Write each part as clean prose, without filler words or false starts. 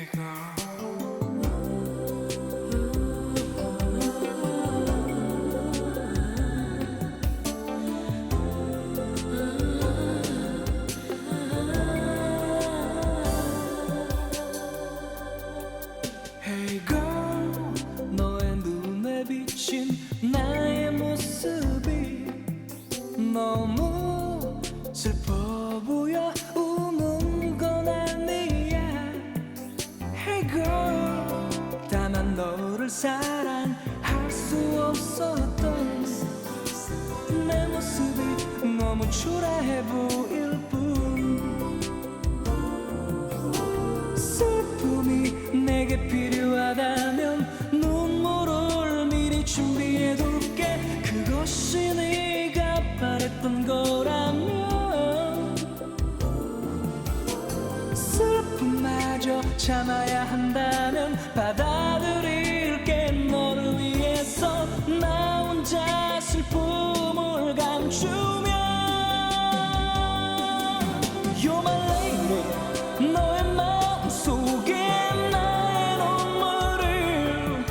Hey girl, 너의 눈에 비친 나의 모습이 너무 슬퍼 보여. 우는 건 아니야. Hey girl, 다만 너를 사랑할 수 없었던 내 모습이 너무 초라해 보일 뿐. 슬픔이 내게 필요하다면 눈물을 미리 준비해둘게. 그것이 네가 바랬던 거라면 슬픔마저 참아야 한다면 받아들일게. 너를 위해서 나 혼자 슬픔을 감추며 You're my lady, 너의 마음속에 나의 눈물을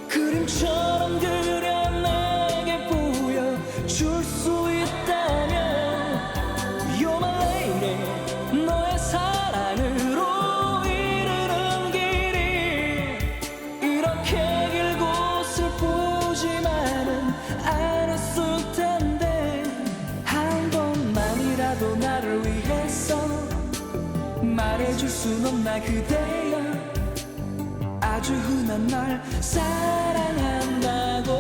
그림처럼 그려 내게 보여줄 수 있다면 You're my lady, 너의 사랑으로 이르는 길이 이렇게 길고 슬프지만은 않았을 텐데 한 번만이라도 나를 위해서 말해줄 순 없나 그대여. 아주 흔한 날 사랑한다고.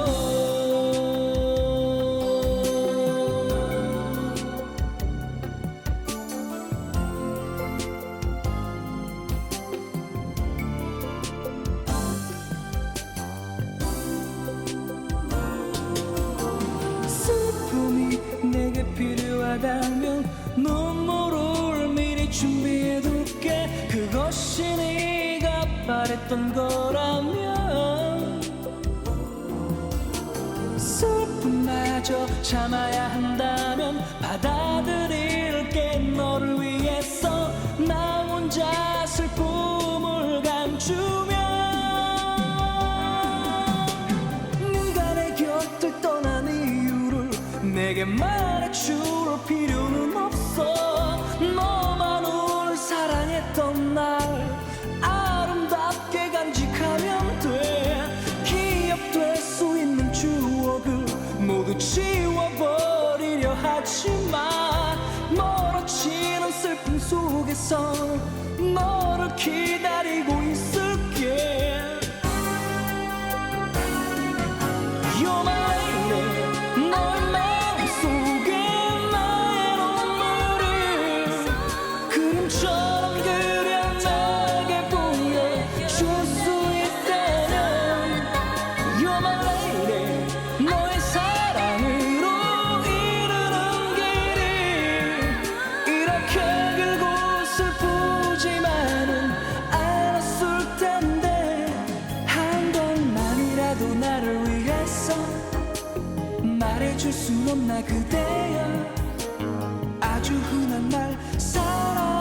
슬픔이 내게 필요하다면 눈물을 미리 준비해둘게. 그것이 네가 바랬던 거라면 슬픔마저 참아야 한다면 받아들일게. 너를 위해서 나 혼자 슬픔을 감추며 네가 내 곁을 떠난 이유를 내게 말해줄 필요는 없어. 너만 널 사랑했던 날 아름답게 간직하면 돼. 기억될 수 있는 추억을 모두 지워버리려 하지마. 멀어지는 슬픔 속에서 너를 기다리고 있을게. You're my lady, 너의 마음속에 나의 눈물을 그림처럼 그려 내게 보여줄 수 있다면 You're my lady, 너의 사랑으로 이르는 길이 이렇게 길고 슬프지만은 않았을 텐데 한 번만이라도 나를 위해서 말해줄 순 없나 그대여. 아주 흔한 날 사랑한다고.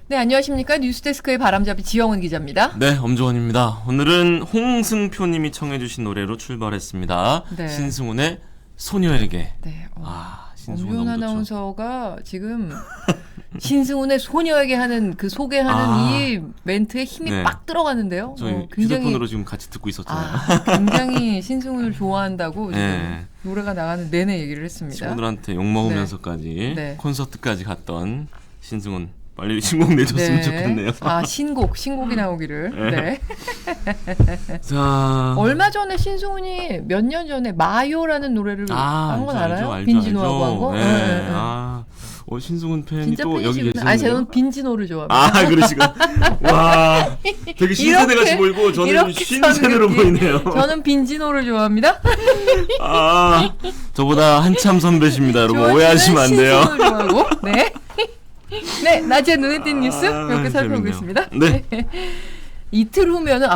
네, 안녕하십니까. 뉴스데스크의 바람잡이 지영은 기자입니다. 네, 엄조원입니다. 오늘은 홍승표님이 청해주신 노래로 출발했습니다. 네. 신승훈의 소녀에게. 네, 신승훈 엄지훈 너무 좋죠. 아나운서가 지금 신승훈의 소녀에게 하는 그 소개하는 이 멘트에 힘이 네. 빡 들어가는데요. 저희 굉장히 휴대폰으로 지금 같이 듣고 있었잖아요. 굉장히 신승훈을 좋아한다고 지금 네. 노래가 나가는 내내 얘기를 했습니다. 친구들한테 욕먹으면서까지 네. 콘서트까지 갔던 신승훈 빨리 신곡 내줬으면 네. 좋겠네요. 아 신곡이 나오기를. 네. 자, 얼마 전에 신승훈이 몇 년 전에 마요라는 노래를 한 건 알아요? 빈지노하고 한 거. 네. 네. 아, 신승훈 팬이 진짜 또 여기 팬이시구나. 계시네요. 아니 저는 빈지노를 좋아합니다. 아, 그러시구나. 와, 되게 신세대 같이 보이고 저는 이렇게 신세대로 저는 보이네요. 저는 빈지노를 좋아합니다. 아, 저보다 한참 선배십니다. 여러분 조아씨는 오해하시면 안 돼요. 신승훈을 좋아하고. 네. 네, 낮에 눈에 띈 뉴스 몇 개 재밌네요. 살펴보겠습니다. 네. 이틀 후면은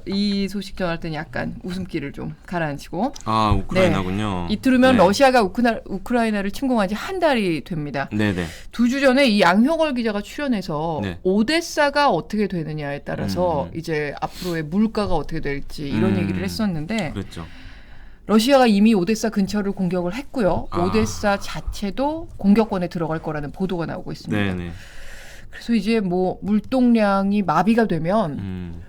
이 소식 전할 때는 약간 웃음기를 좀 가라앉히고 아, 우크라이나군요. 이틀 후면 네. 러시아가 우크라이나를 침공한 지 한 달이 됩니다. 네네. 2주 전에 이 양효걸 기자가 출연해서 네. 오데사가 어떻게 되느냐에 따라서 이제 앞으로의 물가가 어떻게 될지 이런 얘기를 했었는데 그렇죠. 러시아가 이미 오데사 근처를 공격을 했고요. 아. 오데사 자체도 공격권에 들어갈 거라는 보도가 나오고 있습니다. 네네. 그래서 이제 뭐 물동량이 마비가 되면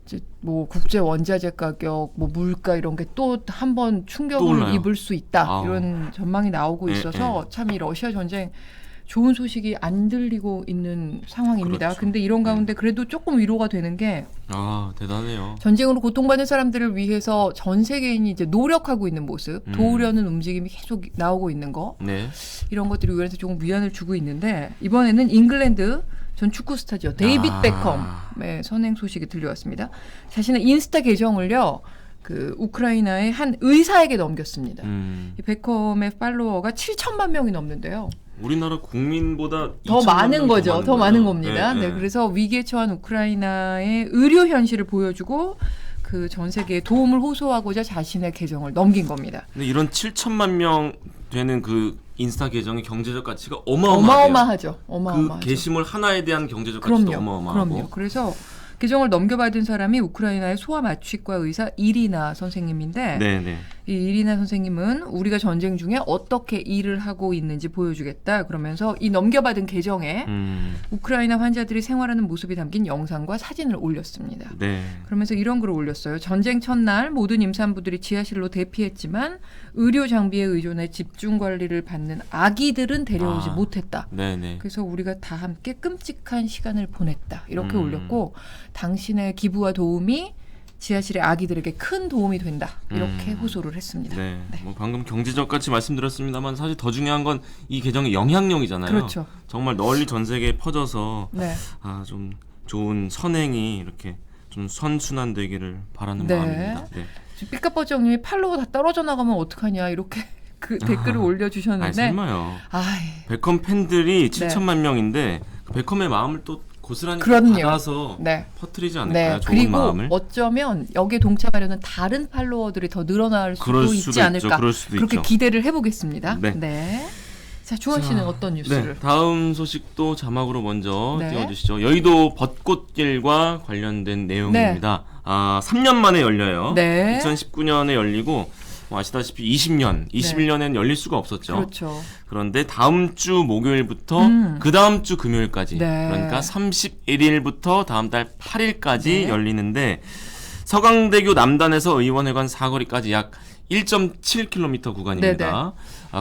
이제 뭐 국제 원자재 가격, 뭐 물가 이런 게 또 한 번 또 충격을 올라요? 입을 수 있다 아우. 이런 전망이 나오고 예, 있어서 참 이 러시아 전쟁 좋은 소식이 안 들리고 있는 상황입니다. 그렇죠. 근데 이런 가운데 그래도 조금 위로가 되는 게 아, 대단해요. 전쟁으로 고통받는 사람들을 위해서 전 세계인이 이제 노력하고 있는 모습, 도우려는 움직임이 계속 나오고 있는 거 네. 이런 것들이 우리한테 조금 위안을 주고 있는데 이번에는 잉글랜드 전 축구 스타죠. 데이빗 아. 베컴의 선행 소식이 들려왔습니다. 자신의 인스타 계정을요. 그 우크라이나의 한 의사에게 넘겼습니다. 이 베컴의 팔로워가 7천만 명이 넘는데요. 우리나라 국민보다 더 2천만 많은 명이 거죠. 더 많은 겁니다. 네, 네, 네. 그래서 위기에 처한 우크라이나의 의료 현실을 보여주고 그 전 세계에 도움을 호소하고자 자신의 계정을 넘긴 겁니다. 근데 이런 7천만 명 되는 그 인스타 계정의 경제적 가치가 어마어마해요. 어마어마하죠. 그 어마어마하죠. 게시물 하나에 대한 경제적 가치도 어마어마하고. 그럼요. 그래서 계정을 넘겨받은 사람이 우크라이나의 소아마취과 의사 이리나 선생님인데 네네. 이 이리나 선생님은 우리가 전쟁 중에 어떻게 일을 하고 있는지 보여주겠다. 그러면서 이 넘겨받은 계정에 우크라이나 환자들이 생활하는 모습이 담긴 영상과 사진을 올렸습니다. 네. 그러면서 이런 글을 올렸어요. 전쟁 첫날 모든 임산부들이 지하실로 대피했지만 의료 장비에 의존해 집중 관리를 받는 아기들은 데려오지 못했다. 네네. 그래서 우리가 다 함께 끔찍한 시간을 보냈다. 이렇게 올렸고 당신의 기부와 도움이 지하실의 아기들에게 큰 도움이 된다. 이렇게 호소를 했습니다. 네. 뭐 방금 경제적 가치 말씀드렸습니다만 사실 더 중요한 건 이 계정의 영향력이잖아요. 그렇죠. 정말 널리 전 세계에 퍼져서 네. 좀 좋은 선행이 이렇게 좀 선순환되기를 바라는 네. 마음입니다. 네. 지금 삐까뻔쩍님이 팔로워 다 떨어져 나가면 어떡하냐 이렇게 그 댓글을 올려주셨는데 설마요. 아이, 베컴 팬들이 네. 7천만 명인데 그 베컴의 마음을 또 고스란히 그럼요. 받아서 네. 퍼뜨리지 않을까요? 네. 좋은 그리고 마음을. 어쩌면 여기에 동참하려는 다른 팔로워들이 더 늘어날 수도 그럴 있지 수도 않을까. 있죠. 그럴 수도 그렇게 있죠. 기대를 해보겠습니다. 네. 자, 주원 씨는 어떤 뉴스를? 네, 다음 소식도 자막으로 먼저 네. 띄워주시죠. 여의도 벚꽃길과 관련된 내용입니다. 3년 만에 열려요. 네. 2019년에 열리고 뭐 아시다시피 21년에는 열릴 수가 없었죠. 그렇죠. 그런데 다음 주 목요일부터 그 다음 주 금요일까지 네. 그러니까 31일부터 다음 달 8일까지 네. 열리는데 서강대교 남단에서 의원회관 사거리까지 약 1.7km 구간입니다.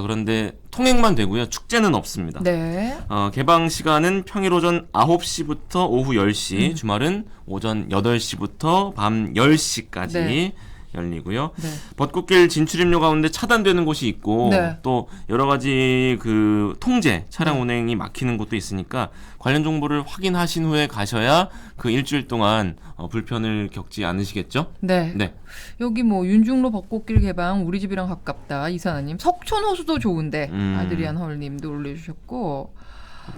그런데 통행만 되고요. 축제는 없습니다. 네. 개방 시간은 평일 오전 9시부터 오후 10시, 주말은 오전 8시부터 밤 10시까지 네. 열리고요. 네. 벚꽃길 진출입로 가운데 차단되는 곳이 있고 네. 또 여러 가지 그 통제 차량 운행이 막히는 곳도 있으니까 관련 정보를 확인하신 후에 가셔야 그 일주일 동안 불편을 겪지 않으시겠죠? 네. 네. 여기 뭐 윤중로 벚꽃길 개방 우리 집이랑 가깝다 이사나님. 석촌 호수도 좋은데 아드리안 헐님도 올려주셨고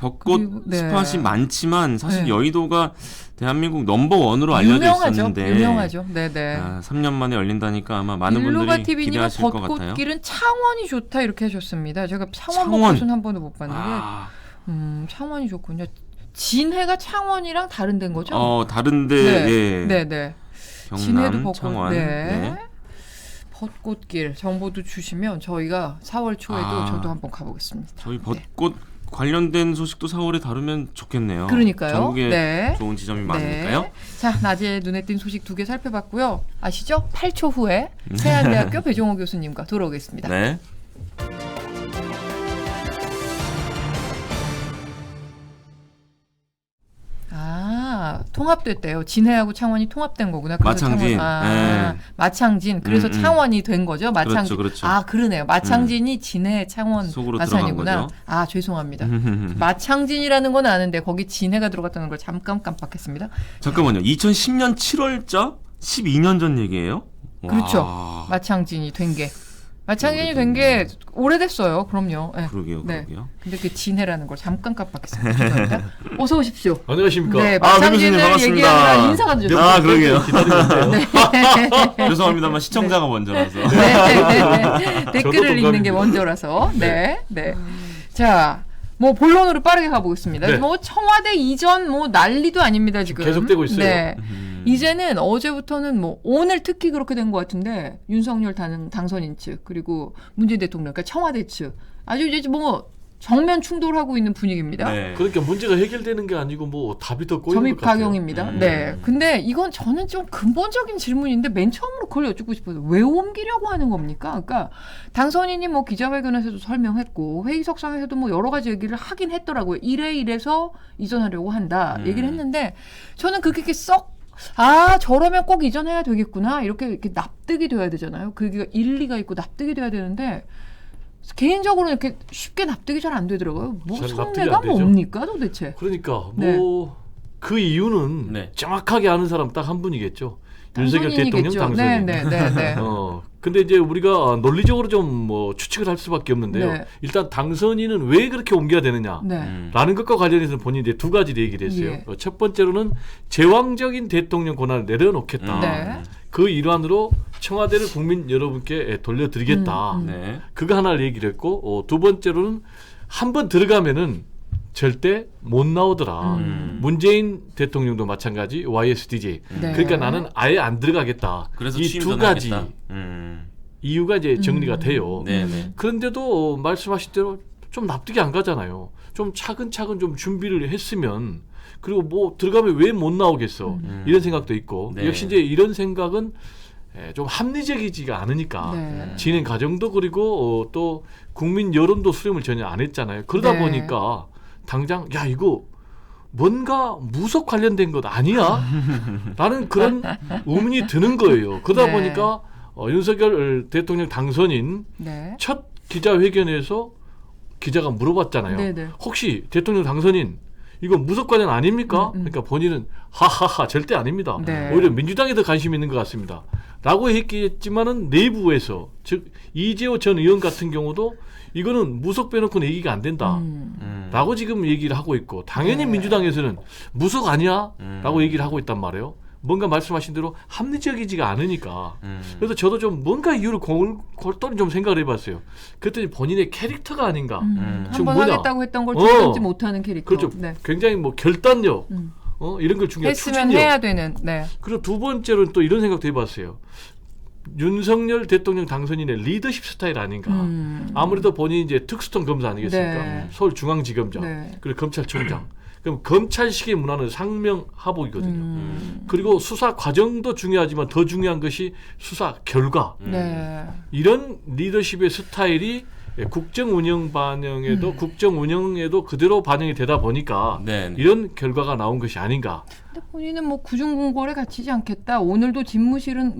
벚꽃 그리고, 네. 스팟이 많지만 사실 네. 여의도가 대한민국 넘버원으로 알려져 있었는데 유명하죠. 네네. 3년 만에 열린다니까 아마 많은 일루가 분들이 TV님은 기대하실 것 같아요. 벚꽃길은 창원이 좋다 이렇게 하셨습니다. 제가 창원 창원. 벚꽃은 한 번도 못 봤는데 창원이 좋군요. 진해가 창원이랑 다른 데인 거죠? 다른데 네. 예. 네네. 경남, 진해도 벚꽃. 창원. 네. 벚꽃길 정보도 주시면 저희가 4월 초에도 저도 한번 가보겠습니다. 저희 벚꽃 관련된 소식도 4월에 다루면 좋겠네요. 그러니까요. 전국에 네. 좋은 지점이 많으니까요. 네. 자, 낮에 눈에 띈 소식 2개 살펴봤고요. 아시죠? 8초 후에 세안대학교 배종호 교수님과 돌아오겠습니다. 네. 통합됐대요. 진해하고 창원이 통합된 거구나. 그래서 마창진. 네. 마창진. 그래서 창원이 된 거죠. 마창진. 그렇죠. 아, 그러네요. 마창진이 진해, 창원 속으로 마산이구나. 들어간 거죠. 아, 죄송합니다. 마창진이라는 건 아는데 거기 진해가 들어갔다는 걸 잠깐 깜빡했습니다. 잠깐만요. 2010년 7월자 12년 전 얘기예요? 그렇죠. 와. 마창진이 된 게. 마창진이 된 게 오래됐어요. 그럼요. 네. 그러게요. 네. 그러게요. 근데 그 진해라는 걸 잠깐 깜빡했습니다. 죄송합니다. 어서 오십시오. 안녕하십니까. 네, 아, 마창진을 반갑습니다. 얘기하느라 인사가 늦었어요. 아, 그러게요. 기다리는데요. 죄송합니다만 시청자가 먼저라서. 네. 댓글을 읽는 동감입니다. 게 먼저라서. 네. 자, 뭐 본론으로 빠르게 가보겠습니다. 네. 뭐 청와대 이전 뭐 난리도 아닙니다 지금. 계속되고 있어요. 네. 이제는 어제부터는 뭐 오늘 특히 그렇게 된 것 같은데 윤석열 당선인 측 그리고 문재인 대통령 그러니까 청와대 측 아주 이제 뭐 정면 충돌하고 있는 분위기입니다. 네. 그러니까 문제가 해결되는 게 아니고 뭐 답이 더 꼬이는 것 같아요. 점입가경입니다. 네. 근데 이건 저는 좀 근본적인 질문인데 맨 처음으로 그걸 여쭙고 싶어요. 왜 옮기려고 하는 겁니까? 그러니까 당선인이 뭐 기자회견에서도 설명했고 회의석상에서도 뭐 여러 가지 얘기를 하긴 했더라고요. 이래서 이전하려고 한다 얘기를 했는데 저는 그게 저러면 꼭 이전해야 되겠구나 이렇게 납득이 돼야 되잖아요. 그게 일리가 있고 납득이 돼야 되는데 개인적으로는 이렇게 쉽게 납득이 잘 안 되더라고요. 뭐 잘 납득이 속내가 안 되죠. 뭡니까 도대체? 그러니까 네. 뭐 그 이유는 네. 정확하게 아는 사람 딱 한 분이겠죠. 윤석열 대통령 당선인이겠죠. 당선인. 네. 근데 이제 우리가 논리적으로 좀 뭐 추측을 할 수밖에 없는데요. 네. 일단 당선인은 왜 그렇게 옮겨야 되느냐? 네. 라는 것과 관련해서 본인이 이제 두 가지를 얘기를 했어요. 예. 첫 번째로는 제왕적인 대통령 권한을 내려놓겠다. 네. 그 일환으로 청와대를 국민 여러분께 돌려드리겠다. 네. 그거 하나를 얘기를 했고 두 번째로는 한 번 들어가면은 절대 못 나오더라. 문재인 대통령도 마찬가지 YSDJ. 네. 그러니까 나는 아예 안 들어가겠다. 그래서 이 취임 두 가지 전화하겠다. 이유가 이제 정리가 돼요. 네네. 그런데도 말씀하신 대로 좀 납득이 안 가잖아요. 좀 차근차근 좀 준비를 했으면 그리고 뭐 들어가면 왜 못 나오겠어. 이런 생각도 있고 네. 역시 이제 이런 생각은 좀 합리적이지가 않으니까 네. 진행 과정도 그리고 또 국민 여론도 수렴을 전혀 안 했잖아요. 그러다 네. 보니까 당장 야 이거 뭔가 무속 관련된 것 아니야? 라는 그런 의문이 드는 거예요. 그러다 네. 보니까 윤석열 대통령 당선인 네. 첫 기자회견에서 기자가 물어봤잖아요. 네네. 혹시 대통령 당선인 이거 무속 관련 아닙니까? 그러니까 본인은 하하하 절대 아닙니다. 네. 오히려 민주당에 더 관심이 있는 것 같습니다. 라고 했겠지만은 내부에서 즉 이재호 전 의원 같은 경우도 이거는 무속 빼놓고는 얘기가 안 된다. 라고 지금 얘기를 하고 있고 당연히 네. 민주당에서는 무속 아니야? 라고 얘기를 하고 있단 말이에요. 뭔가 말씀하신 대로 합리적이지가 않으니까. 그래서 저도 좀 뭔가 이유를 골똘히 좀 생각을 해봤어요. 그랬더니 본인의 캐릭터가 아닌가. 지금 한번 뭐냐? 하겠다고 했던 걸 뒤집지 못하는 캐릭터. 그렇죠. 네. 굉장히 뭐 결단력 이런 걸 중요한 했으면 추진력. 해야 되는. 네. 그리고 두 번째로는 또 이런 생각도 해봤어요. 윤석열 대통령 당선인의 리더십 스타일 아닌가. 아무래도 본인이 이제 특수통 검사 아니겠습니까? 네. 서울중앙지검장 네. 그리고 검찰총장. 그럼 검찰식의 문화는 상명하복이거든요. 그리고 수사 과정도 중요하지만 더 중요한 것이 수사 결과. 네. 이런 리더십의 스타일이 국정 운영 반영에도 국정 운영에도 그대로 반영이 되다 보니까 네. 이런 결과가 나온 것이 아닌가. 근데 본인은 뭐 구중궁궐에 갇히지 않겠다. 오늘도 집무실은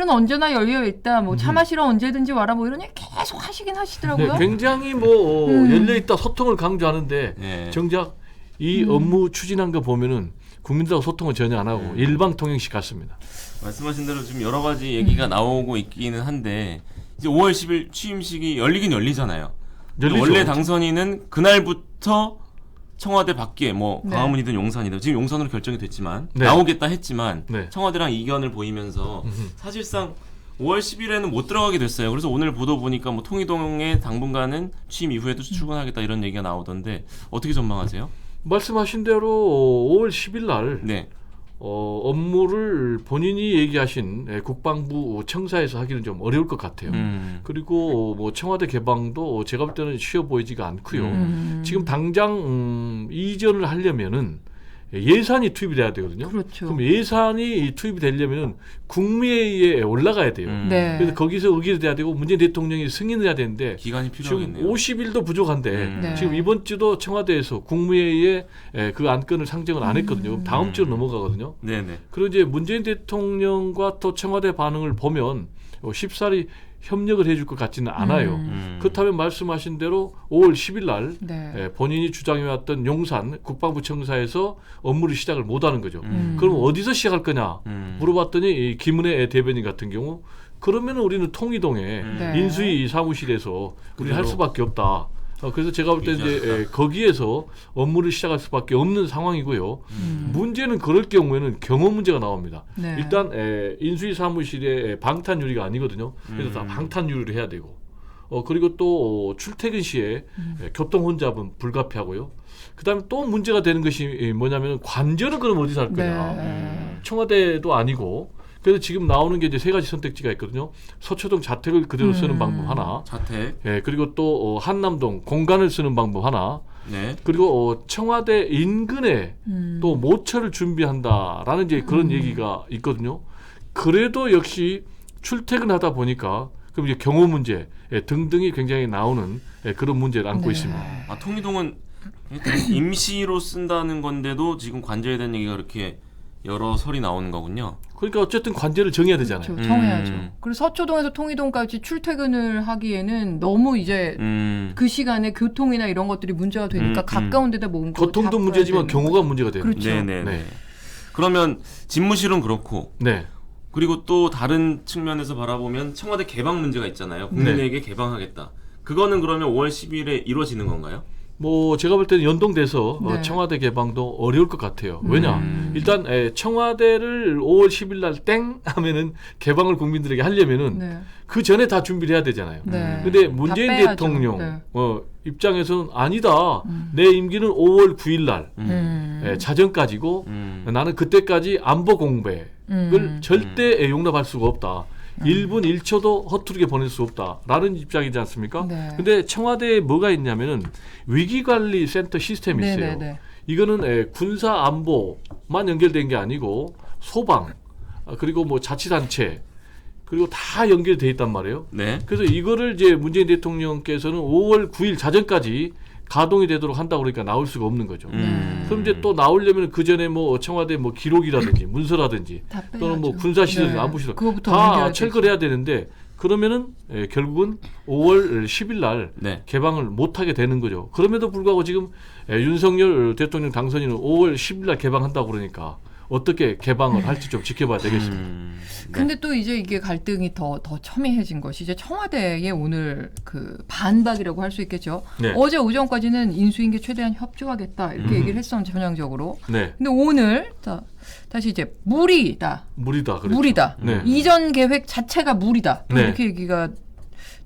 언제나 열려 있다. 뭐 차 마시러 언제든지 와라. 뭐 이런 얘기 계속 하시긴 하시더라고요. 네, 굉장히 뭐 열려 있다 소통을 강조하는데 네. 정작 이 업무 추진한 거 보면은 국민들하고 소통을 전혀 안 하고 일방통행식 같습니다. 말씀하신 대로 지금 여러 가지 얘기가 나오고 있기는 한데 이제 5월 10일 취임식이 열리긴 열리잖아요. 열리죠. 원래 당선인은 그날부터 청와대 밖에 뭐 네. 광화문이든 용산이든 지금 용산으로 결정이 됐지만 네. 나오겠다 했지만 네. 청와대랑 이견을 보이면서 사실상 5월 10일에는 못 들어가게 됐어요. 그래서 오늘 보도 보니까 뭐 통이동에 당분간은 취임 이후에도 출근하겠다 이런 얘기가 나오던데 어떻게 전망하세요? 말씀하신 대로 5월 10일 날 네. 업무를 본인이 얘기하신 국방부 청사에서 하기는 좀 어려울 것 같아요. 그리고 뭐 청와대 개방도 제가 볼 때는 쉬워 보이지가 않고요. 지금 당장 이전을 하려면은 예산이 투입이 돼야 되거든요. 그렇죠. 그럼 예산이 투입이 되려면 국무회의에 올라가야 돼요. 네. 그래서 거기서 의결이 돼야 되고 문재인 대통령이 승인을 해야 되는데 기간이 지금 필요하겠네요. 50일도 부족한데 네. 지금 이번 주도 청와대에서 국무회의에 그 안건을 상정을 안 했거든요. 그럼 다음 주로 넘어가거든요. 네네. 그리고 이제 문재인 대통령과 또 청와대 반응을 보면 쉽사리 협력을 해줄 것 같지는 않아요. 그렇다면 말씀하신 대로 5월 10일 날 네. 본인이 주장해왔던 용산 국방부 청사에서 업무를 시작을 못하는 거죠. 그럼 어디서 시작할 거냐 물어봤더니 이 김은혜 대변인 같은 경우 그러면 우리는 통이동에 네. 인수위 사무실에서 우리 할 그대로. 수밖에 없다. 그래서 제가 볼 때 이제 거기에서 업무를 시작할 수밖에 없는 상황이고요. 문제는 그럴 경우에는 경호 문제가 나옵니다. 네. 일단 인수위 사무실에 방탄 유리가 아니거든요. 그래서 다 방탄 유리를 해야 되고, 그리고 또 출퇴근 시에 교통 혼잡은 불가피하고요. 그다음에 또 문제가 되는 것이 뭐냐면 관절은 그럼 어디서 할 거냐? 네. 청와대도 아니고. 그래서 지금 나오는 게 이제 세 가지 선택지가 있거든요. 서초동 자택을 그대로 쓰는 방법 하나, 자택. 그리고 또 한남동 공간을 쓰는 방법 하나, 네. 그리고 청와대 인근에 또 모처를 준비한다라는 이제 그런 얘기가 있거든요. 그래도 역시 출퇴근하다 보니까 그럼 이제 경호 문제 등등이 굉장히 나오는 그런 문제를 안고 네. 있습니다. 아 통이동은 일단 임시로 쓴다는 건데도 지금 관저에 대한 얘기가 그렇게 여러 설이 나오는 거군요. 그러니까 어쨌든 관제를 정해야 되잖아요. 그렇죠. 정해야죠. 음. 그리고 서초동에서 통이동까지 출퇴근을 하기에는 너무 이제 그 시간에 교통이나 이런 것들이 문제가 되니까 가까운 데다 모은 거 교통도 문제지만 경호가 문제가 되는 그렇죠. 거죠. 네네. 네. 그러면 집무실은 그렇고 네. 그리고 또 다른 측면에서 바라보면 청와대 개방 문제가 있잖아요. 국민에게 개방하겠다. 그거는 그러면 5월 10일에 이루어지는 건가요? 뭐 제가 볼 때는 연동돼서 네. 청와대 개방도 어려울 것 같아요. 왜냐? 일단 청와대를 5월 10일 날 땡 하면은 개방을 국민들에게 하려면은 네. 그 전에 다 준비를 해야 되잖아요. 네. 근데 다 문재인 빼야죠. 대통령 네. 입장에서는 아니다. 내 임기는 5월 9일 날 자정까지고 나는 그때까지 안보 공백을 절대 용납할 수가 없다. 1분 1초도 허투루게 보낼 수 없다라는 입장이지 않습니까? 네. 근데 청와대에 뭐가 있냐면은 위기관리센터 시스템이 있어요. 네, 네, 네. 이거는 군사 안보만 연결된 게 아니고 소방 그리고 뭐 자치단체 그리고 다 연결돼 있단 말이에요. 네. 그래서 이거를 이제 문재인 대통령께서는 5월 9일 자정까지 가동이 되도록 한다고 그러니까 나올 수가 없는 거죠. 그럼 이제 또 나오려면 그 전에 뭐 청와대 뭐 기록이라든지 문서라든지 다 또는 뭐 빼야죠. 군사시설, 네. 안보시설 그거부터 다 옮겨야 철거를 해야 되는데 그러면은 결국은 5월 10일 날 네. 개방을 못하게 되는 거죠. 그럼에도 불구하고 지금 윤석열 대통령 당선인은 5월 10일 날 개방한다고 그러니까 어떻게 개방을 할지 좀 지켜봐야 되겠습니다. 근데 또 이제 이게 갈등이 더 첨예해진 것이 이제 청와대의 오늘 그 반박이라고 할 수 있겠죠. 네. 어제 오전까지는 인수인계 최대한 협조하겠다 이렇게 얘기를 했었는데 전향적으로. 네, 근데 오늘 다시 이제 무리다. 무리다. 그랬죠. 무리다. 네. 이전 계획 자체가 무리다. 또 네. 이렇게 얘기가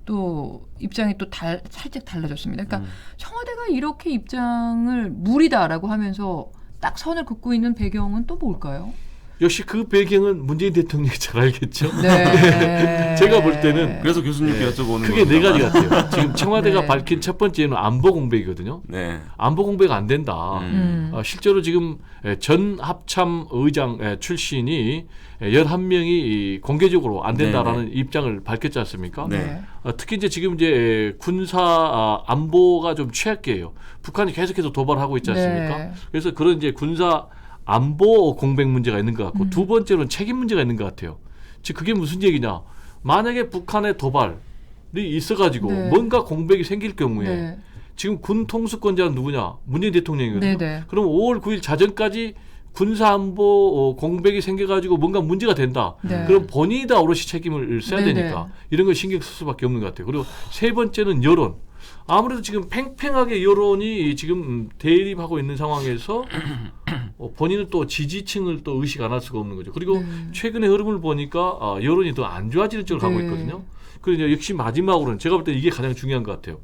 또 입장이 또 살짝 달라졌습니다. 그러니까 청와대가 이렇게 입장을 무리다라고 하면서 딱 선을 긋고 있는 배경은 또 뭘까요? 역시 그 배경은 문재인 대통령이 잘 알겠죠. 네. 제가 볼 때는 그래서 교수님께 여쭤보는 크게 네 겁니다. 가지 같아요. 지금 청와대가 네. 밝힌 첫 번째는 안보 공백이거든요. 네. 안보 공백 안 된다. 실제로 지금 전 합참 의장 출신이 11명이 공개적으로 안 된다라는 입장을 밝혔지 않습니까? 네. 특히 이제 지금 이제 군사 안보가 좀 취약해요. 북한이 계속해서 도발하고 있지 않습니까? 네. 그래서 그런 이제 군사 안보 공백 문제가 있는 것 같고 두 번째로는 책임 문제가 있는 것 같아요. 즉 그게 무슨 얘기냐? 만약에 북한의 도발이 있어가지고 네. 뭔가 공백이 생길 경우에 네. 지금 군 통수권자는 누구냐? 문재인 대통령이거든요. 네네. 그럼 5월 9일 자정까지 군사안보 공백이 생겨가지고 뭔가 문제가 된다. 네. 그럼 본인이 다 오롯이 책임을 써야 네네. 되니까 이런 거 신경 쓸 수밖에 없는 것 같아요. 그리고 세 번째는 여론. 아무래도 지금 팽팽하게 여론이 지금 대립하고 있는 상황에서 본인은 또 지지층을 또 의식 안 할 수가 없는 거죠. 그리고 최근의 흐름을 보니까 여론이 더 안 좋아지는 쪽으로 가고 네. 있거든요. 그리고 역시 마지막으로는 제가 볼 때 이게 가장 중요한 것 같아요.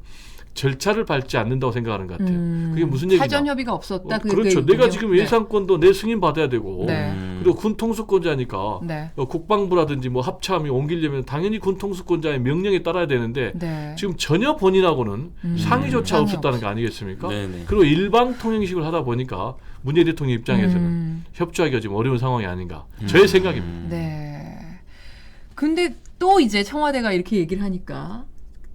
절차를 밟지 않는다고 생각하는 것 같아요. 그게 무슨 얘기냐? 사전 협의가 없었다. 그게 그렇죠. 얘기군요. 내가 지금 네. 예산권도 내 승인 받아야 되고 네. 그리고 군 통수권자니까 네. 국방부라든지 뭐 합참이 옮기려면 당연히 군 통수권자의 명령에 따라야 되는데 네. 지금 전혀 본인하고는 상의조차 상의 없었다는 거 아니겠습니까? 네네. 그리고 일방 통행식을 하다 보니까 문재인 대통령 입장에서는 협조하기가 좀 어려운 상황이 아닌가. 저의 생각입니다. 네. 근데 또 이제 청와대가 이렇게 얘기를 하니까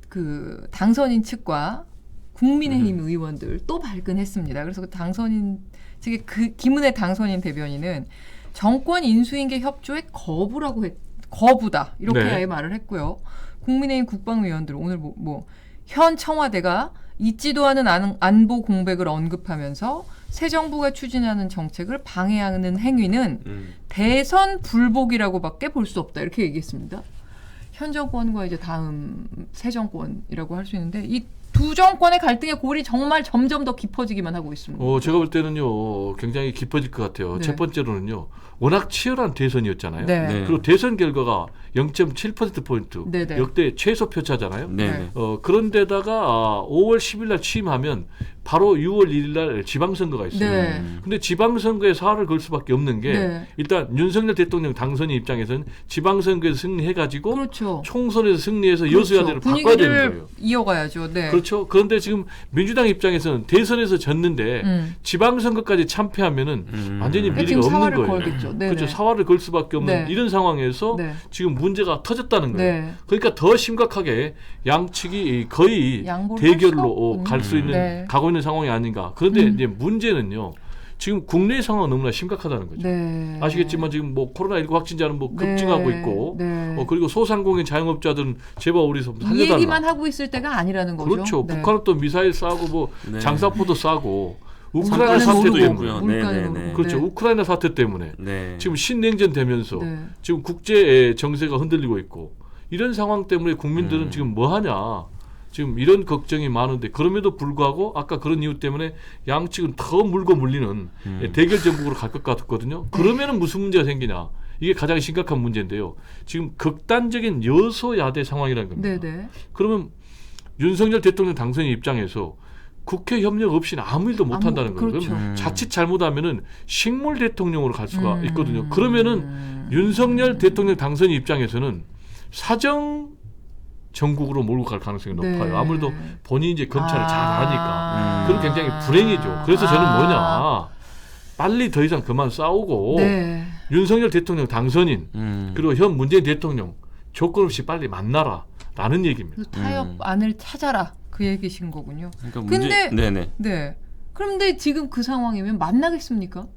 그 당선인 측과 국민의힘 의원들 또 발끈했습니다. 그래서 그 당선인 측의 그 김은혜 당선인 대변인은 정권 인수인계 협조에 거부다 이렇게 네. 아예 말을 했고요. 국민의힘 국방위원들 오늘 현 청와대가 있지도 않은 안보 공백을 언급하면서 새 정부가 추진하는 정책을 방해하는 행위는 대선 불복이라고밖에 볼 수 없다 이렇게 얘기했습니다. 현 정권과 이제 다음 새 정권이라고 할 수 있는데 이 두 정권의 갈등의 골이 정말 점점 더 깊어지기만 하고 있습니다. 제가 볼 때는요 굉장히 깊어질 것 같아요. 네. 첫 번째로는요 워낙 치열한 대선이었잖아요. 네. 네. 그리고 대선 결과가 0.7%포인트 네, 네. 역대 최소 표차잖아요. 네네. 그런데다가 5월 10일 날 취임하면 바로 6월 1일 날 지방선거가 있어요. 네. 근데 지방선거에 사활을 걸 수밖에 없는 게 네. 일단 윤석열 대통령 당선인 입장에서는 지방선거에서 승리해가지고 그렇죠. 총선에서 승리해서 그렇죠. 여수야대를 바꿔야 되는 분위기를 거예요. 이어가야죠. 네. 그렇죠. 그런데 지금 민주당 입장에서는 대선에서 졌는데 지방선거까지 참패하면은 완전히 그러니까 미래가 지금 없는 사활을 거예요. 걸겠죠. 네네. 그렇죠. 사활을 걸 수밖에 없는 네. 이런 상황에서 네. 지금 문제가 터졌다는 거예요. 네. 그러니까 더 심각하게 양측이 거의 양보를 할 수가 대결로 없군요. 갈 수 있는 네. 가고 있는 상황이 아닌가. 그런데 이제 문제는요. 지금 국내 상황은 너무나 심각하다는 거죠. 네. 아시겠지만 지금 뭐 코로나19 확진자는 뭐 급증하고 네. 있고 네. 그리고 소상공인 자영업자들은 제발 우리 좀 이 살려달라. 얘기만 하고 있을 때가 아니라는 거죠. 그렇죠. 네. 북한은 또 미사일 쏴고 뭐 네. 장사포도 쏴고 물가는 우크라이나 사태 오르고, 때문에 있고요. 물가는 네, 네, 오르고. 네. 그렇죠. 네. 우크라이나 사태 때문에 네. 지금 신냉전 되면서 네. 지금 국제 정세가 흔들리고 있고 이런 상황 때문에 국민들은 지금 뭐 하냐 지금 이런 걱정이 많은데 그럼에도 불구하고 아까 그런 이유 때문에 양측은 더 물고 물리는 대결 전국으로 갈 것 같거든요. 그러면은 무슨 문제가 생기냐 이게 가장 심각한 문제인데요. 지금 극단적인 여소야대 상황이라는 겁니다. 네네. 그러면 윤석열 대통령 당선인 입장에서 국회 협력 없이는 아무 일도 못 한다는 거예요. 그렇죠. 그럼 자칫 잘못하면은 식물 대통령으로 갈 수가 있거든요. 그러면은 윤석열 대통령 당선인 입장에서는 사정 전국으로 몰고 갈 가능성이 높아요. 네. 아무래도 본인이 이제 검찰을 잘 아니까. 그럼 굉장히 아. 불행이죠. 그래서 저는 뭐냐. 빨리 더 이상 그만 싸우고 네. 윤석열 대통령 당선인 그리고 현 문재인 대통령 조건 없이 빨리 만나라 라는 얘기입니다. 그래서 타협 안을 찾아라 그 얘기신 거군요. 그러니까 근데 네네. 네. 그런데 지금 그 상황이면 만나겠습니까?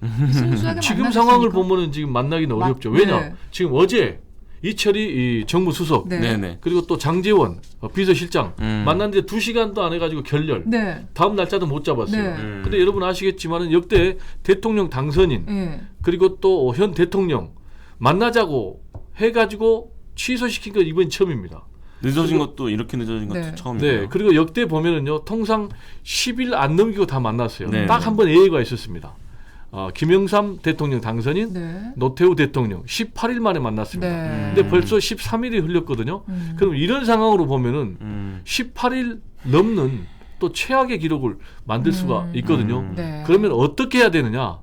순수하게 지금 만나겠습니까? 상황을 보면은 지금 만나기는 어렵죠. 왜냐? 네. 지금 어제 이철이 이 정무수석 네. 네네. 그리고 또 장제원 비서실장 만났는데 2시간도 안 해가지고 결렬. 네. 다음 날짜도 못 잡았어요. 네. 근데 여러분 아시겠지만은 역대 대통령 당선인 네. 그리고 또 현 대통령 만나자고 해가지고 취소시킨 건 이번이 처음입니다. 늦어진 것도 이렇게 늦어진 것도 네. 처음이에요. 네. 그리고 역대 보면은요 통상 10일 안 넘기고 다 만났어요. 네. 딱 한 번 예의가 있었습니다. 김영삼 대통령 당선인, 네. 노태우 대통령 18일 만에 만났습니다. 네. 근데 벌써 13일이 흘렸거든요. 그럼 이런 상황으로 보면은 18일 넘는 또 최악의 기록을 만들 수가 있거든요. 네. 그러면 어떻게 해야 되느냐?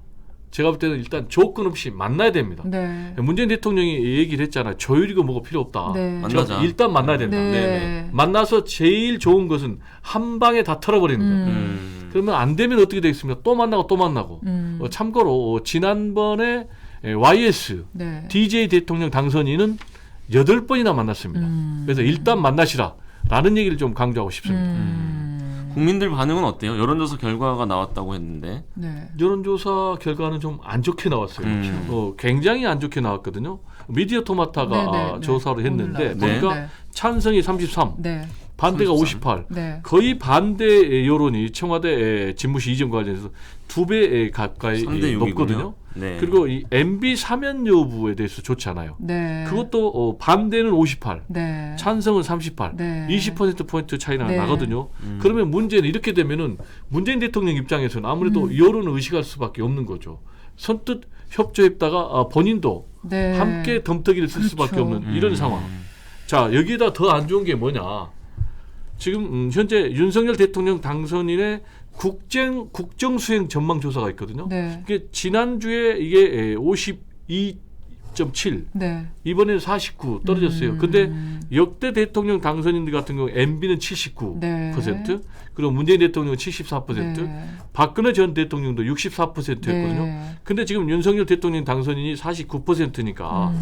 제가 볼 때는 일단 조건 없이 만나야 됩니다. 네. 문재인 대통령이 얘기를 했잖아요. 조율이고 뭐고 필요 없다. 네. 만나자. 일단 만나야 된다. 네. 네네. 만나서 제일 좋은 것은 한 방에 다 털어버리는 거예요. 그러면 안 되면 어떻게 되겠습니까? 또 만나고 또 만나고. 참고로 지난번에 YS 네. DJ 대통령 당선인은 8번이나 만났습니다. 그래서 일단 만나시라 라는 얘기를 좀 강조하고 싶습니다. 국민들 반응은 어때요? 여론조사 결과가 나왔다고 했는데. 네. 여론조사 결과는 좀 안 좋게 나왔어요. 굉장히 안 좋게 나왔거든요. 미디어 토마타가 네, 네, 조사를 네. 했는데 오늘 네. 보니까 네. 찬성이 33, 네. 반대가 33. 58. 네. 거의 반대 여론이 청와대 집무실 이전 관련해서 2배 가까이 3대 6이군요. 높거든요. 네. 그리고 이 MB 사면 여부에 대해서 좋지 않아요. 네. 그것도 반대는 58, 네. 찬성은 38, 네. 20%포인트 차이가 네. 나거든요. 그러면 문제는 이렇게 되면은 문재인 대통령 입장에서는 아무래도 여론을 의식할 수밖에 없는 거죠. 선뜻 협조했다가 본인도 네. 함께 덤터기를 쓸 수밖에 그렇죠. 없는 이런 상황. 자, 여기에다 더 안 좋은 게 뭐냐. 지금 현재 윤석열 대통령 당선인의 국정 수행 전망 조사가 있거든요. 네. 이게 지난주에 이게 52.7, 네. 이번에는 49 떨어졌어요. 근데 역대 대통령 당선인들 같은 경우 MB는 79%, 네. 그리고 문재인 대통령은 74%, 네. 박근혜 전 대통령도 64%였거든요. 네. 근데 지금 윤석열 대통령 당선인이 49%니까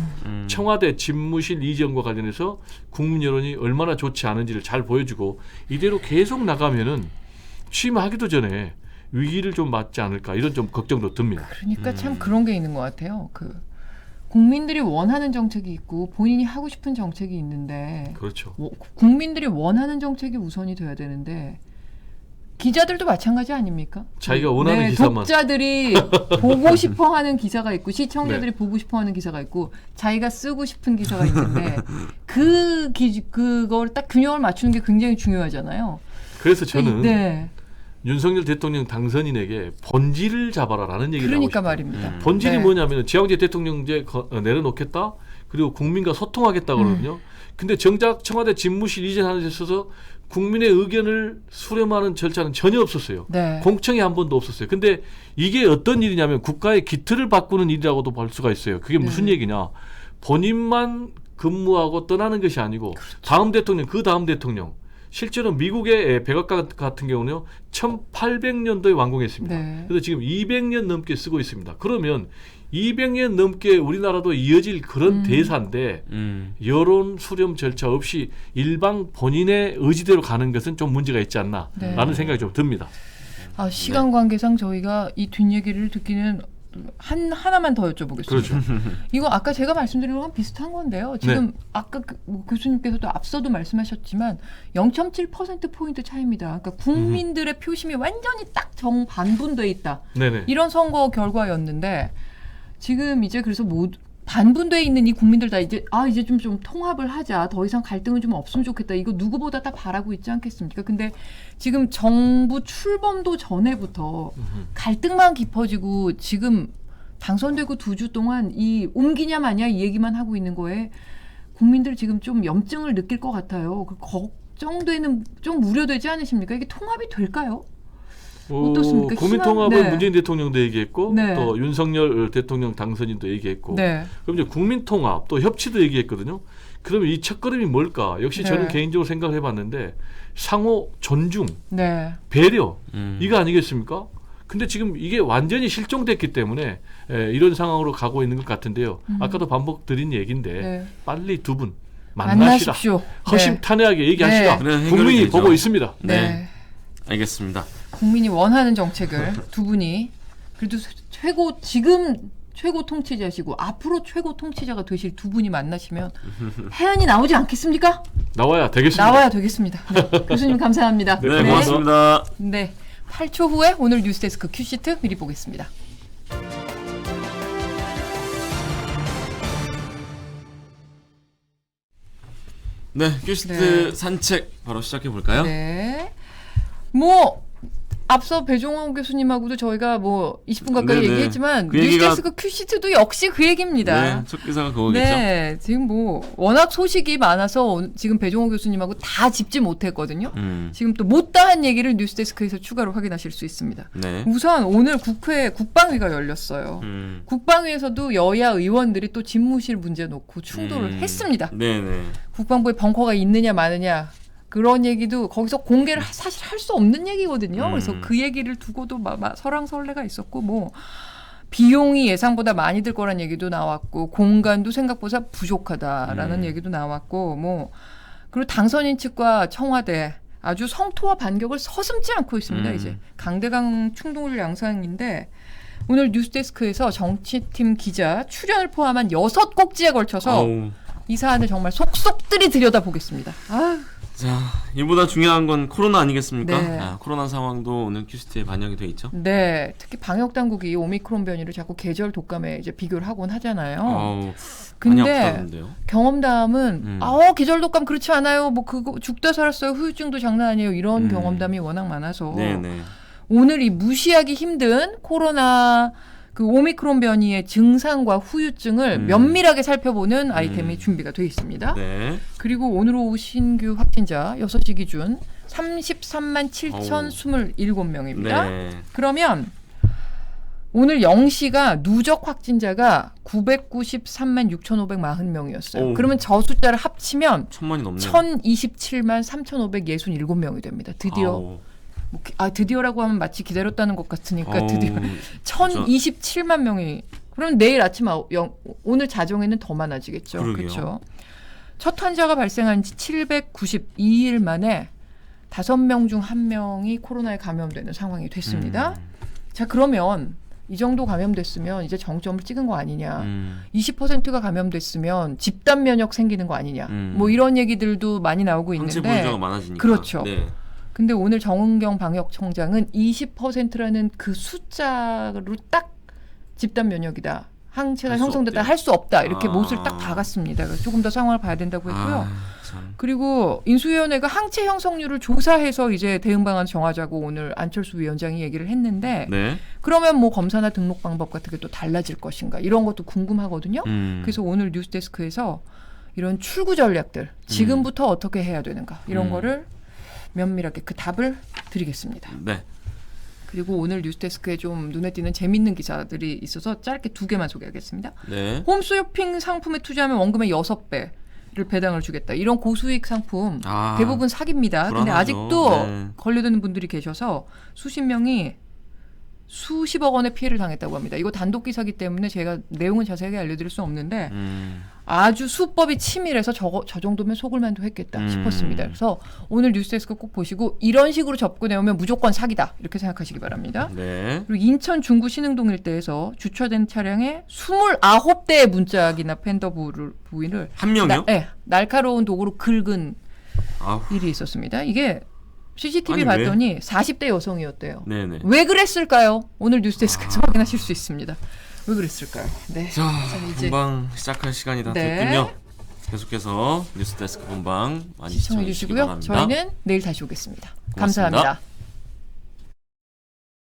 청와대 집무실 이전과 관련해서 국민 여론이 얼마나 좋지 않은지를 잘 보여주고 이대로 계속 나가면은 취임하기도 전에 위기를 좀 맞지 않을까 이런 좀 걱정도 듭니다. 그러니까 참 그런 게 있는 것 같아요. 국민들이 원하는 정책이 있고 본인이 하고 싶은 정책이 있는데 그렇죠. 국민들이 원하는 정책이 우선이 돼야 되는데 기자들도 마찬가지 아닙니까? 자기가 원하는 기사만. 독자들이 보고 싶어하는 기사가 있고 시청자들이 보고 싶어하는 기사가 있고 자기가 쓰고 싶은 기사가 있는데 그걸 딱 균형을 맞추는 게 굉장히 중요하잖아요. 그래서 저는 네. 윤석열 대통령 당선인에게 본질을 잡아라라는 얘기를 하고 그러니까 싶어요. 말입니다. 본질이 네. 뭐냐면 지방제 대통령제 내려놓겠다. 그리고 국민과 소통하겠다 그러거든요. 근데 정작 청와대 집무실 이전하는 데 있어서 국민의 의견을 수렴하는 절차는 전혀 없었어요. 네. 공청회 한 번도 없었어요. 근데 이게 어떤 일이냐면 국가의 기틀을 바꾸는 일이라고도 볼 수가 있어요. 그게 무슨 네. 얘기냐. 본인만 근무하고 떠나는 것이 아니고 그렇죠. 다음 대통령, 그 다음 대통령. 실제로 미국의 백악관 같은 경우는요. 1800년도에 완공했습니다. 네. 그래서 지금 200년 넘게 쓰고 있습니다. 그러면 200년 넘게 우리나라도 이어질 그런 대사인데 여론 수렴 절차 없이 일방 본인의 의지대로 가는 것은 좀 문제가 있지 않나라는 네. 생각이 좀 듭니다. 시간 관계상 저희가 이 뒷얘기를 듣기는 하나만 더 여쭤보겠습니다. 그렇죠. 이거 아까 제가 말씀드린 거랑 비슷한 건데요. 지금 아까 교수님께서도 앞서도 말씀하셨지만 0.7%포인트 차이입니다. 그러니까 국민들의 표심이 완전히 딱 정반분돼 있다. 네네. 이런 선거 결과였는데 지금 이제 그래서 반분돼 있는 이 국민들 다 이제 좀 통합을 하자. 더 이상 갈등은 좀 없으면 좋겠다. 이거 누구보다 다 바라고 있지 않겠습니까? 근데 지금 정부 출범도 전에부터 갈등만 깊어지고 지금 당선되고 2주 동안 이 옮기냐 마냐 이 얘기만 하고 있는 거에 국민들 지금 좀 염증을 느낄 것 같아요. 그 걱정되는 좀 우려되지 않으십니까? 이게 통합이 될까요? 어떻습니까? 국민통합은 네. 문재인 대통령도 얘기했고 네. 또 윤석열 대통령 당선인도 얘기했고 네. 그럼 이제 국민통합 또 협치도 얘기했거든요. 그러면 이 첫걸음이 뭘까? 역시 네. 저는 개인적으로 생각을 해봤는데 상호 존중, 네. 배려 이거 아니겠습니까? 근데 지금 이게 완전히 실종됐기 때문에 이런 상황으로 가고 있는 것 같은데요. 아까도 반복드린 얘기인데 네. 빨리 두 분 만나시라. 만나십시오. 허심탄회하게 얘기하시라. 네. 그래, 해결이 국민이 되죠. 보고 있습니다. 네. 알겠습니다. 국민이 원하는 정책을 두 분이 그래도 지금 최고 통치자시고 앞으로 최고 통치자가 되실 두 분이 만나시면 해안이 나오지 않겠습니까? 나와야 되겠습니다. 나와야 되겠습니다. 네. 교수님 감사합니다. 네, 고맙습니다. 네, 8초 후에 오늘 뉴스데스크 큐시트 미리 보겠습니다. 네, 큐시트 네. 산책 바로 시작해 볼까요? 네, 앞서 배종원 교수님하고도 저희가 20분 가까이 네네. 얘기했지만 그 얘기가- 뉴스데스크 큐시트도 역시 그 얘기입니다. 네, 첫 기사가 그거겠죠. 네, 지금 워낙 소식이 많아서 지금 배종호 교수님하고 다 짚지 못했거든요. 지금 또 못다한 얘기를 뉴스데스크에서 추가로 확인하실 수 있습니다. 네. 우선 오늘 국방위가 열렸어요. 국방위에서도 여야 의원들이 또 집무실 문제 놓고 충돌을 했습니다. 네네. 국방부에 벙커가 있느냐 마느냐 그런 얘기도 거기서 공개를 사실 할 수 없는 얘기거든요. 그래서 그 얘기를 두고도 설왕설래가 있었고 비용이 예상보다 많이 들 거란 얘기도 나왔고 공간도 생각보다 부족하다라는 얘기도 나왔고 그리고 당선인 측과 청와대 아주 성토와 반격을 서슴지 않고 있습니다. 이제 강대강 충돌 양상인데 오늘 뉴스데스크에서 정치팀 기자 출연을 포함한 6곡지에 걸쳐서 이 사안을 정말 속속들이 들여다보겠습니다. 자, 이보다 중요한 건 코로나 아니겠습니까? 네. 코로나 상황도 오늘 큐시트에 반영이 돼 있죠. 네, 특히 방역 당국이 오미크론 변이를 자꾸 계절 독감에 이제 비교를 하곤 하잖아요. 많이 근데 아프다던데요. 경험담은 계절 독감 그렇지 않아요. 그거 죽다 살았어요. 후유증도 장난 아니에요. 이런 경험담이 워낙 많아서 네네. 오늘 이 무시하기 힘든 코로나 그 오미크론 변이의 증상과 후유증을 면밀하게 살펴보는 아이템이 준비가 되어 있습니다. 네. 그리고 오늘 오후 신규 확진자 6시 기준 33만 7,027명입니다. 네. 그러면 오늘 0시가 누적 확진자가 993만 6,540명이었어요. 오. 그러면 저 숫자를 합치면 1000만이 넘네요. 1,027만 3,567명이 됩니다. 드디어 아우. 드디어라고 하면 마치 기다렸다는 것 같으니까 어우, 드디어 1,027만 명이. 그럼 내일 아침 오늘 자정에는 더 많아지겠죠. 그러게요. 그렇죠. 첫 환자가 발생한 지 792일 만에 5명 중 1명이 코로나에 감염되는 상황이 됐습니다. 자, 그러면 이 정도 감염됐으면 이제 정점을 찍은 거 아니냐. 20%가 감염됐으면 집단 면역 생기는 거 아니냐. 뭐 이런 얘기들도 많이 나오고 항체 있는데. 보유자가 많아지니까. 그렇죠. 네. 근데 오늘 정은경 방역청장은 20%라는 그 숫자로 딱 집단 면역이다. 항체가 할수 형성됐다 없대요. 할 수 없다. 이렇게 아. 못을 딱 박았습니다. 그래서 조금 더 상황을 봐야 된다고 했고요. 참. 그리고 인수위원회가 항체 형성률을 조사해서 이제 대응 방안 정하자고 오늘 안철수 위원장이 얘기를 했는데 네. 그러면 뭐 검사나 등록 방법 같은 게 또 달라질 것인가 이런 것도 궁금하거든요. 그래서 오늘 뉴스데스크에서 이런 출구 전략들 지금부터 어떻게 해야 되는가 이런 거를 면밀하게 그 답을 드리겠습니다. 네. 그리고 오늘 뉴스데스크에 좀 눈에 띄는 재밌는 기사들이 있어서 짧게 2개만 소개하겠습니다. 네. 홈쇼핑 상품에 투자하면 원금의 6배를 배당을 주겠다. 이런 고수익 상품 아, 대부분 사기입니다. 근데 불안하죠. 아직도 네. 걸려드는 분들이 계셔서 수십 명이 수십억 원의 피해를 당했다고 합니다. 이거 단독 기사기 때문에 제가 내용은 자세하게 알려드릴 수 없는데 아주 수법이 치밀해서 저 정도면 속을 만도 했겠다 싶었습니다. 그래서 오늘 뉴스데스크 꼭 보시고 이런 식으로 접근해오면 무조건 사기다 이렇게 생각하시기 바랍니다. 네. 그리고 인천 중구 신흥동 일대에서 주차된 차량에 29대의 문짝이나 팬더 부위를 한 명이요? 날카로운 도구로 긁은 아우. 일이 있었습니다. 이게 CCTV 아니, 봤더니 40대 여성이었대요. 네네. 왜 그랬을까요? 오늘 뉴스데스크에서 확인하실 수 있습니다. 왜 그랬을까요? 네. 자, 이제 본방 시작할 시간이 다 네. 됐군요. 계속해서 뉴스데스크 본방 많이 시청해 시청해 주시기 주시고요. 바랍니다. 저희는 내일 다시 오겠습니다. 고맙습니다. 감사합니다.